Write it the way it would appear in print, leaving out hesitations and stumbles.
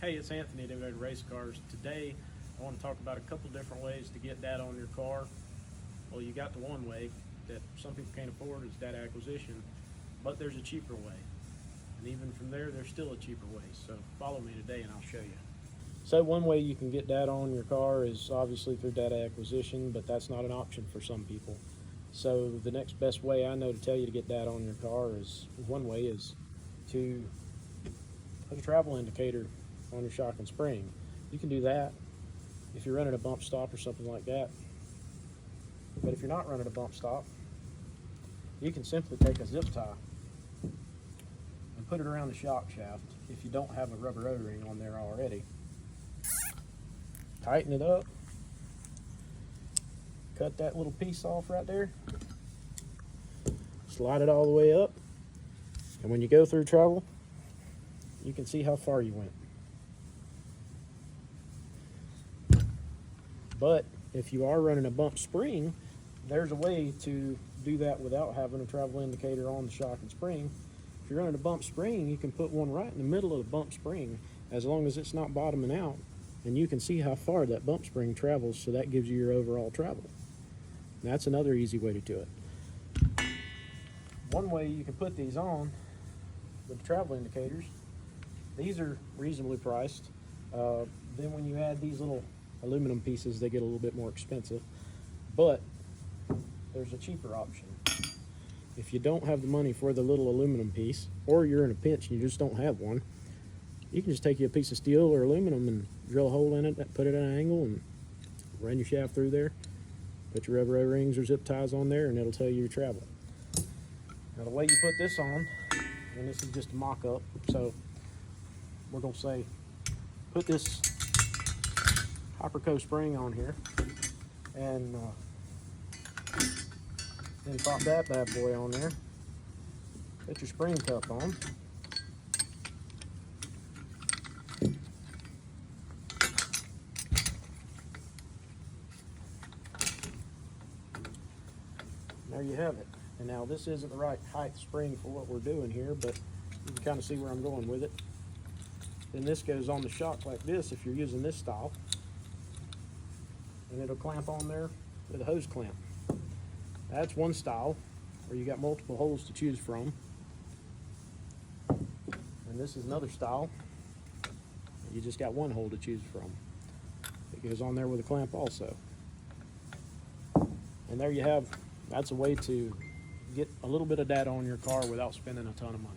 Hey, it's Anthony at Innovator Race Cars. Today, I want to talk about a couple different ways to get data on your car. Well, you got the one way that some people can't afford is data acquisition, but there's a cheaper way. And even from there, there's still a cheaper way. So follow me today and I'll show you. So one way you can get data on your car is obviously through data acquisition, but that's not an option for some people. So the next best way I know to tell you to get data on your car is, one way is to put a travel indicator on your shock and spring. You can do that if you're running a bump stop or something like that. But if you're not running a bump stop, you can simply take a zip tie and put it around the shock shaft if you don't have a rubber O-ring on there already. Tighten it up, cut that little piece off right there, slide it all the way up, and when you go through travel, you can see how far you went. But if you are running a bump spring, there's a way to do that without having a travel indicator on the shock and spring. If you're running a bump spring, you can put one right in the middle of the bump spring, as long as it's not bottoming out, and you can see how far that bump spring travels, so that gives you your overall travel. And that's another easy way to do it. One way you can put these on with the travel indicators, these are reasonably priced. Then when you add these little aluminum pieces, they get a little bit more expensive, but there's a cheaper option. If you don't have the money for the little aluminum piece, or you're in a pinch and you just don't have one, you can just take you a piece of steel or aluminum and drill a hole in it, put it at an angle, and run your shaft through there. Put your rubber O-rings or zip ties on there, and it'll tell you your travel. Now the way you put this on, and this is just a mock-up, so we're going to say put this Hyperco spring on here, and then pop that bad boy on there. Put your spring cup on. There you have it. And now this isn't the right height spring for what we're doing here, but you can kind of see where I'm going with it. Then this goes on the shock like this if you're using this style, and it'll clamp on there with a hose clamp. That's one style where you got multiple holes to choose from. And this is another style, you just got one hole to choose from. It goes on there with a clamp also. And there you have, that's a way to get a little bit of data on your car without spending a ton of money.